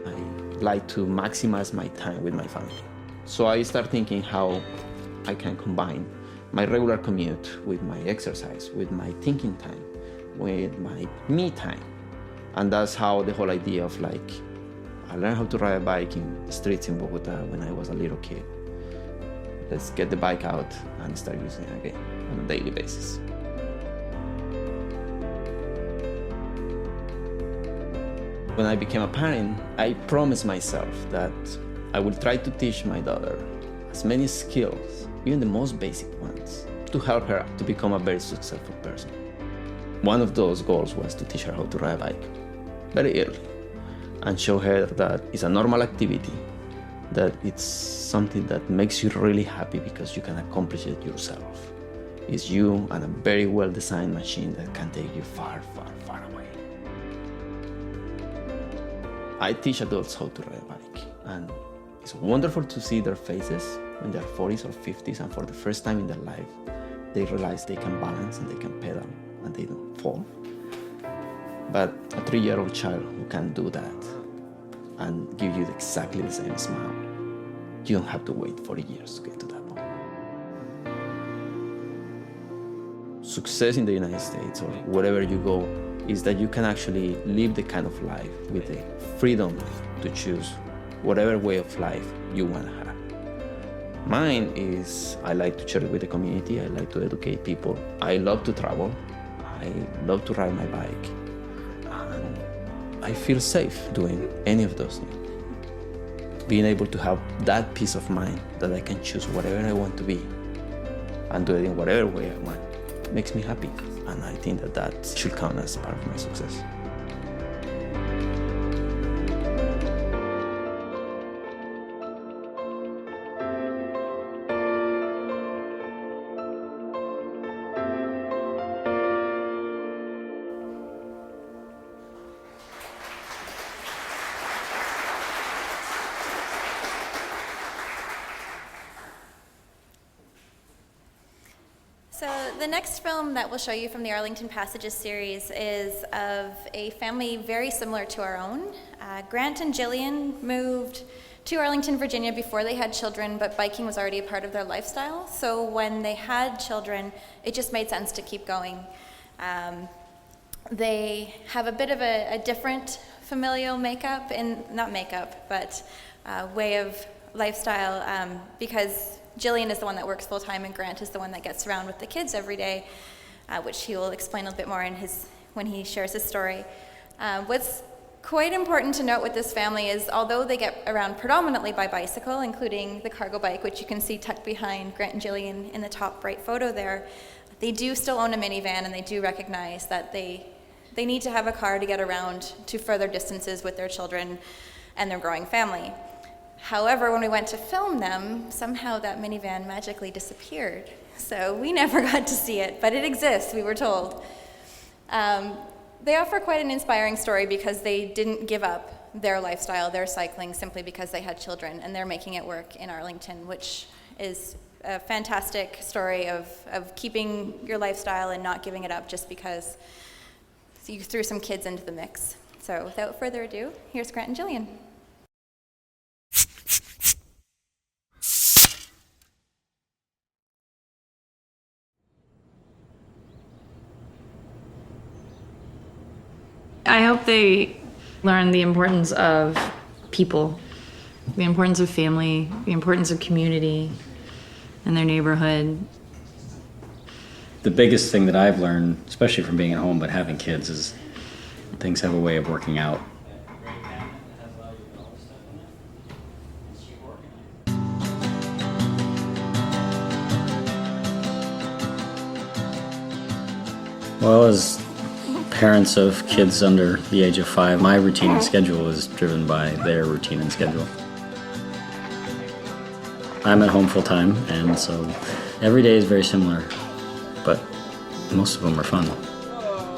I like to maximize my time with my family. So I start thinking how I can combine my regular commute with my exercise, with my thinking time, with my me time. And that's how the whole idea of like, I learned how to ride a bike in the streets in Bogota when I was a little kid. Let's get the bike out and start using it again on a daily basis. When I became a parent, I promised myself that I will try to teach my daughter as many skills, even the most basic ones, to help her to become a very successful person. One of those goals was to teach her how to ride a bike very early and show her that it's a normal activity, that it's something that makes you really happy because you can accomplish it yourself. It's you and a very well-designed machine that can take you far, far, far away. I teach adults how to ride a bike, and it's wonderful to see their faces when they're 40s or 50s, and for the first time in their life, they realize they can balance and they can pedal and they don't fall. But a 3-year-old child who can do that and give you exactly the same smile, you don't have to wait 40 years to get to that point. Success in the United States or wherever you go is that you can actually live the kind of life with the freedom to choose whatever way of life you want to have. Mine is, I like to share it with the community, I like to educate people, I love to travel, I love to ride my bike, and I feel safe doing any of those things. Being able to have that peace of mind that I can choose whatever I want to be and do it in whatever way I want makes me happy, and I think that that should count as part of my success. So the next film that we'll show you from the Arlington Passages series is of a family very similar to our own. Grant and Jillian moved to Arlington, Virginia before they had children, but biking was already a part of their lifestyle. So when they had children, it just made sense to keep going. They have a bit of a different familial makeup, not makeup, but way of lifestyle, because Jillian is the one that works full-time and Grant is the one that gets around with the kids every day, which he will explain a little bit more when he shares his story. What's quite important to note with this family is although they get around predominantly by bicycle, including the cargo bike, which you can see tucked behind Grant and Jillian in the top right photo there, they do still own a minivan, and they do recognize that they need to have a car to get around to further distances with their children and their growing family. However, when we went to film them, somehow that minivan magically disappeared. So we never got to see it, but it exists, we were told. They offer quite an inspiring story because they didn't give up their lifestyle, their cycling, simply because they had children, and they're making it work in Arlington, which is a fantastic story of keeping your lifestyle and not giving it up just because you threw some kids into the mix. So without further ado, here's Grant and Jillian. I hope they learn the importance of people, the importance of family, the importance of community and their neighborhood. The biggest thing that I've learned, especially from being at home but having kids, is things have a way of working out. Well, as parents of kids under the age of 5, my routine and schedule is driven by their routine and schedule. I'm at home full time, and so every day is very similar, but most of them are fun.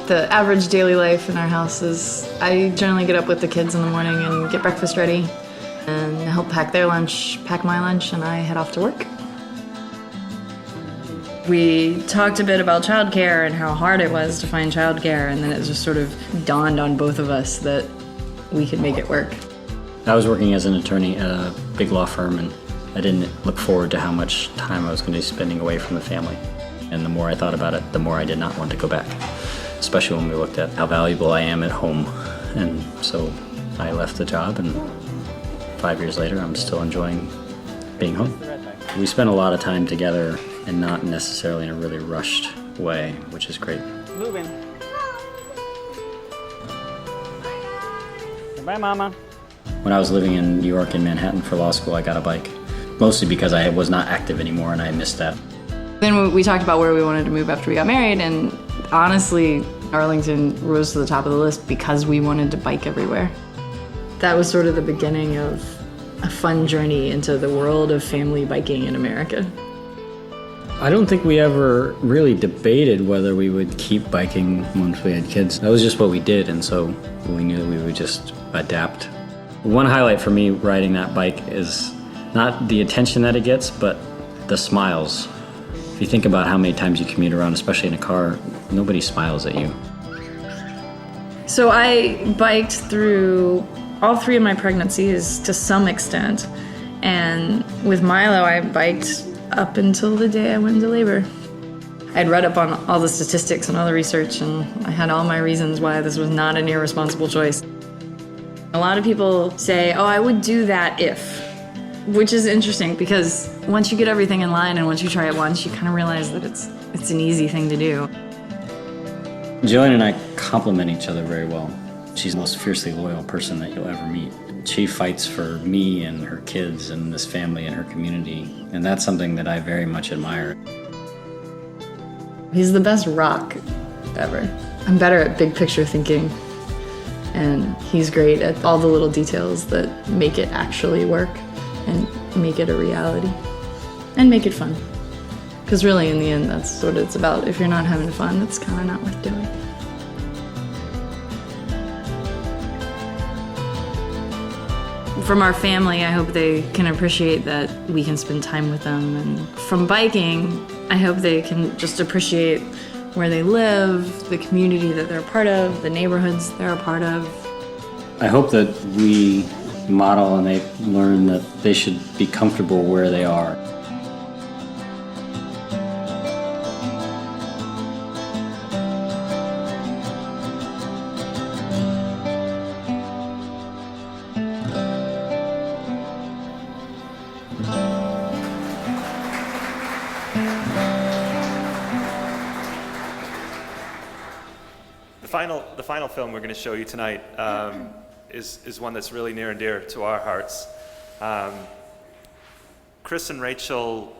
The average daily life in our house is I generally get up with the kids in the morning and get breakfast ready and help pack their lunch, pack my lunch, and I head off to work. We talked a bit about childcare and how hard it was to find childcare, and then it just sort of dawned on both of us that we could make it work. I was working as an attorney at a big law firm, and I didn't look forward to how much time I was going to be spending away from the family. And the more I thought about it, the more I did not want to go back, especially when we looked at how valuable I am at home. And so I left the job, and 5 years later, I'm still enjoying being home. We spent a lot of time together and not necessarily in a really rushed way, which is great. Moving. Bye, Mama. When I was living in New York in Manhattan for law school, I got a bike, mostly because I was not active anymore and I missed that. Then we talked about where we wanted to move after we got married, and honestly, Arlington rose to the top of the list because we wanted to bike everywhere. That was sort of the beginning of a fun journey into the world of family biking in America. I don't think we ever really debated whether we would keep biking once we had kids. That was just what we did, and so we knew that we would just adapt. One highlight for me riding that bike is not the attention that it gets, but the smiles. If you think about how many times you commute around, especially in a car, nobody smiles at you. So I biked through all 3 of my pregnancies to some extent, and with Milo I biked up until the day I went into labor. I'd read up on all the statistics and all the research, and I had all my reasons why this was not an irresponsible choice. A lot of people say, oh, I would do that if, which is interesting because once you get everything in line and once you try it once, you kind of realize that it's an easy thing to do. Jillian and I complement each other very well. She's the most fiercely loyal person that you'll ever meet. She fights for me and her kids and this family and her community, and that's something that I very much admire. He's the best rock ever. I'm better at big picture thinking, and he's great at all the little details that make it actually work and make it a reality and make it fun. Because really, in the end, that's what it's about. If you're not having fun, it's kind of not worth doing. From our family, I hope they can appreciate that we can spend time with them. And from biking, I hope they can just appreciate where they live, the community that they're a part of, the neighborhoods they're a part of. I hope that we model and they learn that they should be comfortable where they are. The final film we're going to show you tonight is one that's really near and dear to our hearts. Chris and Rachel,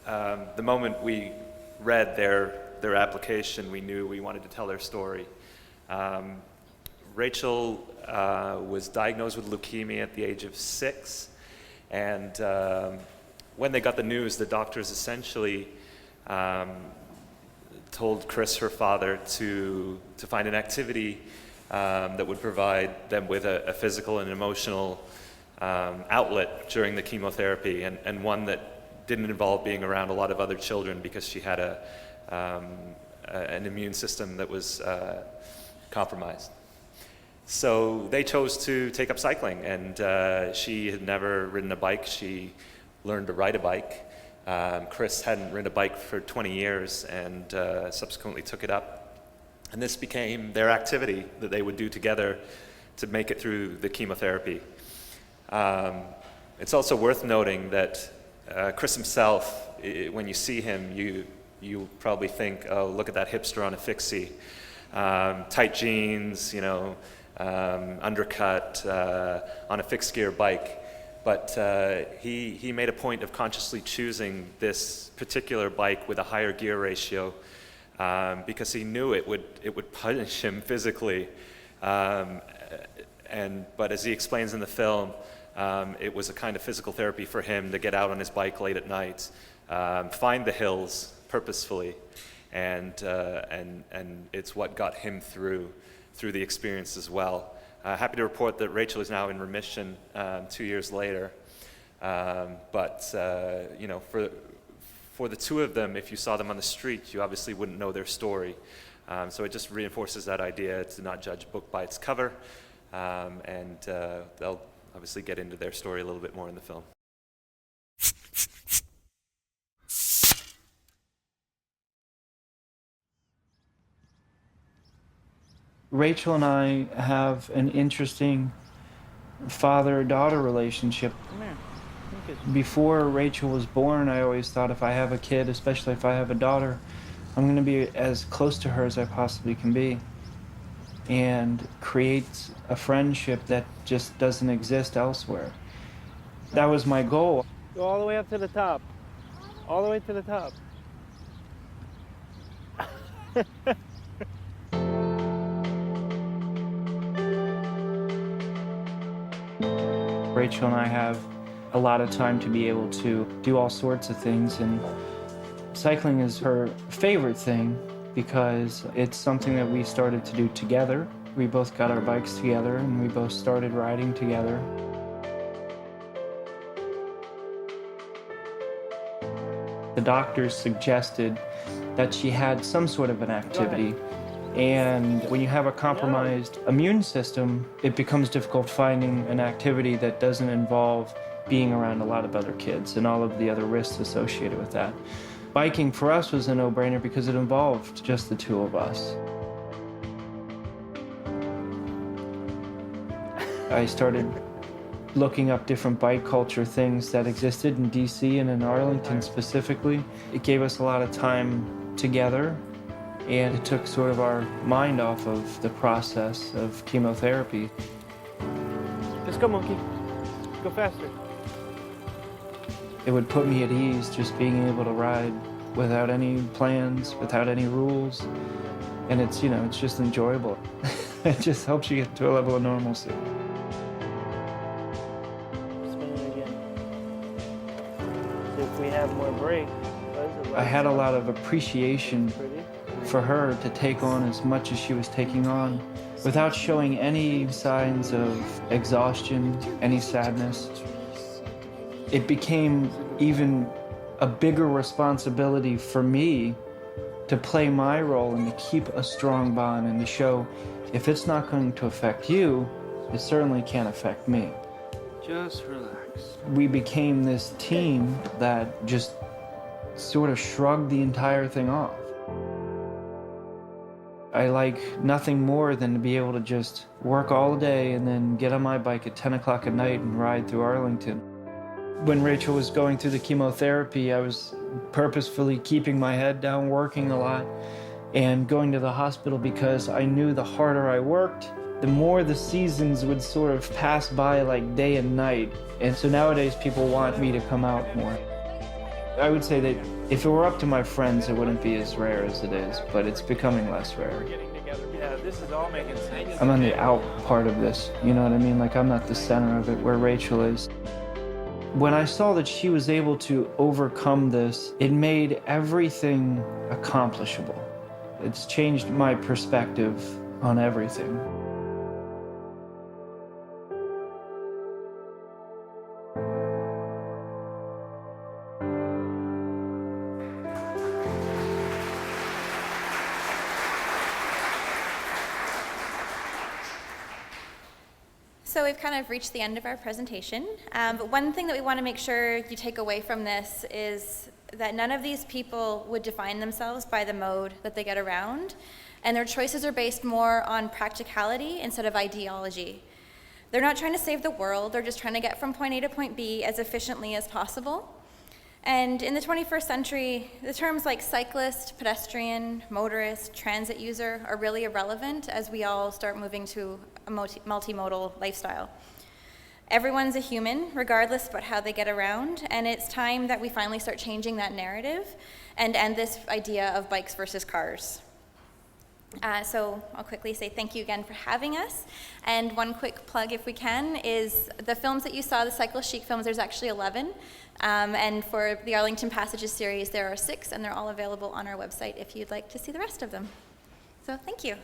the moment we read their application, we knew we wanted to tell their story. Rachel was diagnosed with leukemia at the age of 6, and when they got the news, the doctors essentially told Chris, her father, to find an activity that would provide them with a physical and emotional outlet during the chemotherapy, and one that didn't involve being around a lot of other children because she had an immune system that was compromised. So they chose to take up cycling, and she had never ridden a bike. She learned to ride a bike. Chris hadn't ridden a bike for 20 years and subsequently took it up. And this became their activity that they would do together to make it through the chemotherapy. It's also worth noting that Chris himself, when you see him, you probably think, oh, look at that hipster on a fixie. Tight jeans, undercut, on a fixed gear bike. But he made a point of consciously choosing this particular bike with a higher gear ratio because he knew it would punish him physically. But as he explains in the film, it was a kind of physical therapy for him to get out on his bike late at night, find the hills purposefully, and it's what got him through the experience as well. Happy to report that Rachel is now in remission 2 years later. For for the two of them, if you saw them on the street, you obviously wouldn't know their story. So it just reinforces that idea to not judge a book by its cover, and they'll obviously get into their story a little bit more in the film. Rachel and I have an interesting father-daughter relationship. Before Rachel was born, I always thought if I have a kid, especially if I have a daughter, I'm going to be as close to her as I possibly can be, and create a friendship that just doesn't exist elsewhere. That was my goal. Go all the way up to the top. All the way to the top. Rachel and I have a lot of time to be able to do all sorts of things, and cycling is her favorite thing because it's something that we started to do together. We both got our bikes together and we both started riding together. The doctors suggested that she had some sort of an activity. And when you have a compromised immune system, it becomes difficult finding an activity that doesn't involve being around a lot of other kids and all of the other risks associated with that. Biking for us was a no-brainer because it involved just the two of us. I started looking up different bike culture things that existed in DC and in Arlington specifically. It gave us a lot of time together, and it took sort of our mind off of the process of chemotherapy. Let's go, monkey. Go faster. It would put me at ease just being able to ride without any plans, without any rules. And it's, you know, it's just enjoyable. It just helps you get to a level of normalcy. Spin it again. See if we have more break. I had a lot of appreciation for her to take on as much as she was taking on without showing any signs of exhaustion, any sadness. It became even a bigger responsibility for me to play my role and to keep a strong bond and to show if it's not going to affect you, it certainly can't affect me. Just relax. We became this team that just sort of shrugged the entire thing off. I like nothing more than to be able to just work all day and then get on my bike at 10 o'clock at night and ride through Arlington. When Rachel was going through the chemotherapy, I was purposefully keeping my head down, working a lot, and going to the hospital because I knew the harder I worked, the more the seasons would sort of pass by like day and night. And so nowadays people want me to come out more. I would say that if it were up to my friends, it wouldn't be as rare as it is, but it's becoming less rare. Yeah, this is all making sense. I'm on the out part of this, you know what I mean? Like, I'm not the center of it where Rachel is. When I saw that she was able to overcome this, it made everything accomplishable. It's changed my perspective on everything. So we've kind of reached the end of our presentation, but one thing that we want to make sure you take away from this is that none of these people would define themselves by the mode that they get around, and their choices are based more on practicality instead of ideology. They're not trying to save the world, they're just trying to get from point A to point B as efficiently as possible. And in the 21st century, the terms like cyclist, pedestrian, motorist, transit user are really irrelevant as we all start moving to a multi-modal lifestyle. Everyone's a human, regardless about how they get around, and it's time that we finally start changing that narrative and end this idea of bikes versus cars. So I'll quickly say thank you again for having us. And one quick plug, if we can, is the films that you saw, the Cycle Chic films, there's actually 11. And for the Arlington Passages series, there are 6, and they're all available on our website if you'd like to see the rest of them. So thank you.